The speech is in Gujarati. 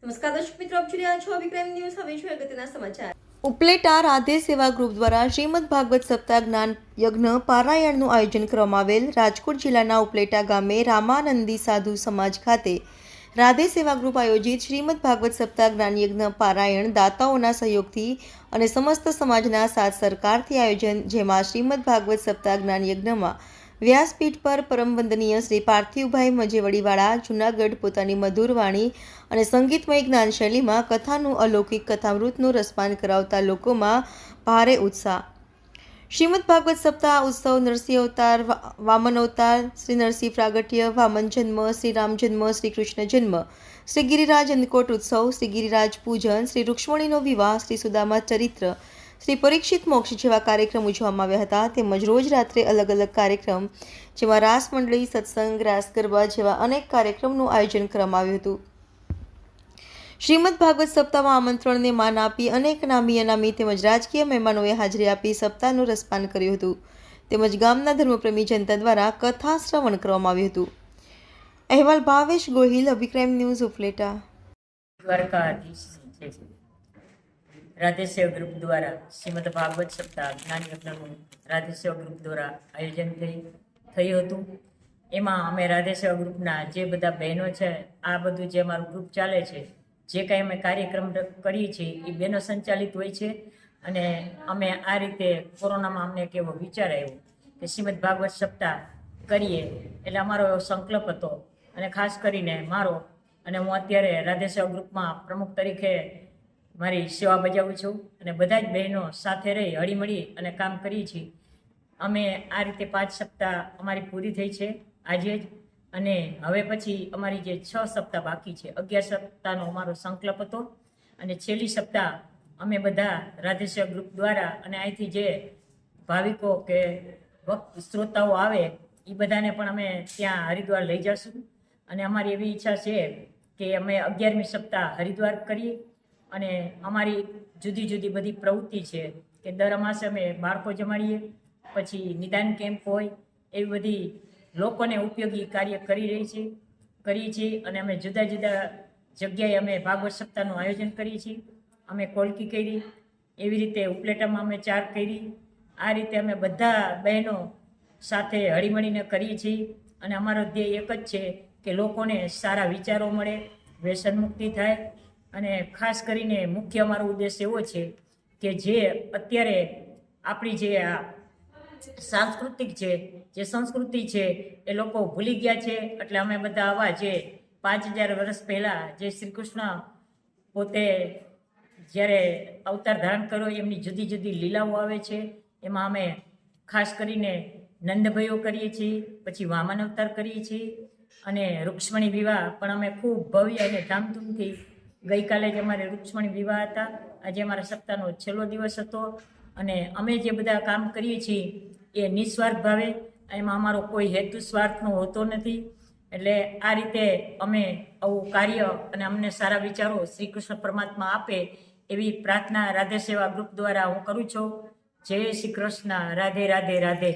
નમસ્કાર દર્શક મિત્રો, આપ જોઈ રહ્યા છો વિક્રમ ન્યૂઝ. હવે જોઈએ અગત્યના સમાચાર. ઉપલેટા રાધે સેવા ગ્રુપ દ્વારા શ્રીમદ ભાગવત સપ્તાહ જ્ઞાન યજ્ઞ પારાયણનું આયોજન કરવામાં આવેલ. રાજકોટ જિલ્લાના ઉપલેટા ગામે રામાનંદી સાધુ સમાજ ખાતે રાધે સેવા ગ્રુપ આયોજિત શ્રીમદ ભાગવત સપ્તાહ જ્ઞાન યજ્ઞ પારાયણ દાતાઓના સહયોગથી અને સમસ્ત સમાજના સાથ સરકારથી આયોજન, જેમાં શ્રીમદ ભાગવત સપ્તાહ જ્ઞાન યજ્ઞમાં વ્યાસપીઠ પર પરમ વંદનીય શ્રી પાર્થિવભાઈ મજેવડીવાળા જૂનાગઢ પોતાની મધુર વાણી અને સંગીતમય જ્ઞાન શૈલીમાં કથાનું અલૌકિક કથામૃતનું રસપાન કરાવતા લોકોમાં ભારે ઉત્સાહ. શ્રીમદ ભાગવત સપ્તાહ ઉત્સવ નરસિંહ અવતાર, વામન અવતાર, શ્રી નરસિંહ પ્રાગટ્ય, વામન જન્મ, શ્રી રામ જન્મ, શ્રી કૃષ્ણ જન્મ, શ્રી ગિરિરાજ અન્નકોટ ઉત્સવ, શ્રી ગિરિરાજ પૂજન, શ્રી રૂક્ષ્મણીનો વિવાહ, શ્રી સુદામા ચરિત્ર, શ્રી પરીક્ષિત મોક્ષ જેવા કાર્યક્રમ ઉજવવામાં આવ્યા હતા. તેમજ રોજ રાત્રે અલગ અલગ કાર્યક્રમ, જેમાં રાસ મંડળી, સત્સંગ, રાસ ગરબા જેવા અનેક કાર્યક્રમનું આયોજન કરવામાં આવ્યું હતું. શ્રીમદ ભાગવત સપ્તાહમાં આમંત્રણને માન આપી અનેક નામી અનામી તેમજ રાજકીય મહેમાનોએ હાજરી આપી સપ્તાહનું રસપાન કર્યું હતું. તેમજ ગામના ધર્મપ્રેમી જનતા દ્વારા કથા શ્રવણ કરવામાં આવ્યું હતું. અહેવાલ ભાવેશ ગોહિલ, અભિક્રાઇમ ન્યૂઝ, ઉપલેટા. રાધેસેવ ગ્રુપ દ્વારા શ્રીમદ ભાગવત સપ્તાહ જ્ઞાન યજ્ઞનું રાધેસેવ ગ્રુપ દ્વારા આયોજન થયું હતું. એમાં અમે રાધેસેવ ગ્રુપના જે બધા બહેનો છે, આ બધું જે અમારું ગ્રુપ ચાલે છે, જે કાંઈ અમે કાર્યક્રમ કરીએ છીએ એ બહેનો સંચાલિત હોય છે. અને અમે આ રીતે કોરોનામાં અમને એક એવો વિચાર આવ્યો કે શ્રીમદ ભાગવત સપ્તાહ કરીએ, એટલે અમારો એવો સંકલ્પ હતો. અને ખાસ કરીને મારો, અને હું અત્યારે રાધેસેવ ગ્રુપમાં પ્રમુખ તરીકે મારી સેવા બજાવું છું. અને બધા જ બહેનો સાથે રહી હળીમળી અને કામ કરીએ છીએ. અમે આ રીતે 5 સપ્તાહ અમારી પૂરી થઈ છે આજે જ. અને હવે પછી અમારી જે 6 સપ્તાહ બાકી છે, 11 સપ્તાહનો અમારો સંકલ્પ હતો. અને છેલ્લી સપ્તાહ અમે બધા રાધેસેવ ગ્રુપ દ્વારા અને અહીંથી જે ભાવિકો કે શ્રોતાઓ આવે એ બધાને પણ અમે ત્યાં હરિદ્વાર લઈ જઈશું. અને અમારી એવી ઈચ્છા છે કે અમે 11મી સપ્તાહ હરિદ્વાર કરીએ. અને અમારી જુદી જુદી બધી પ્રવૃત્તિ છે કે દર અમાસે અમે બાળકો જમાડીએ, પછી નિદાન કેમ્પ હોય, એવી બધી લોકોને ઉપયોગી કાર્ય કરીએ છીએ. અને અમે જુદા જુદા જગ્યાએ અમે ભાગવત સપ્તાહનું આયોજન કરીએ છીએ. અમે કોલકી કરી, એવી રીતે ઉપલેટામાં અમે 4 કરી. આ રીતે અમે બધા બહેનો સાથે હળીમળીને કરીએ છીએ. અને અમારો ધ્યેય એક જ છે કે લોકોને સારા વિચારો મળે, વ્યસન મુક્તિ થાય. અને ખાસ કરીને મુખ્ય અમારો ઉદ્દેશ એવો છે કે જે અત્યારે આપણી જે આ સાંસ્કૃતિક છે, જે સંસ્કૃતિ છે, એ લોકો ભૂલી ગયા છે. એટલે અમે બધા આવા જે 5000 વર્ષ પહેલાં જે શ્રી કૃષ્ણ પોતે જ્યારે અવતાર ધારણ કર્યો, એમની જુદી જુદી લીલાઓ આવે છે. એમાં અમે ખાસ કરીને નંદભાઈઓ કરીએ છીએ, પછી વામન અવતાર કરીએ છીએ, અને રૂક્ષ્મણી વિવાહ પણ અમે ખૂબ ભવ્ય અને ધામધૂમથી, ગઈકાલે જ અમારે રૂક્ષ્મણી વિવાહ હતા, આજે અમારા સપ્તાહનો છેલ્લો દિવસ હતો. અને અમે જે બધા કામ કરીએ છીએ એ નિસ્વાર્થ ભાવે, એમાં અમારો કોઈ હેતુ સ્વાર્થનો હોતો નથી. એટલે આ રીતે અમે આવું કાર્ય અને અમને સારા વિચારો શ્રી કૃષ્ણ પરમાત્મા આપે એવી પ્રાર્થના રાધે સેવા ગ્રુપ દ્વારા હું કરું છું. જય શ્રી કૃષ્ણ. રાધે રાધે રાધે.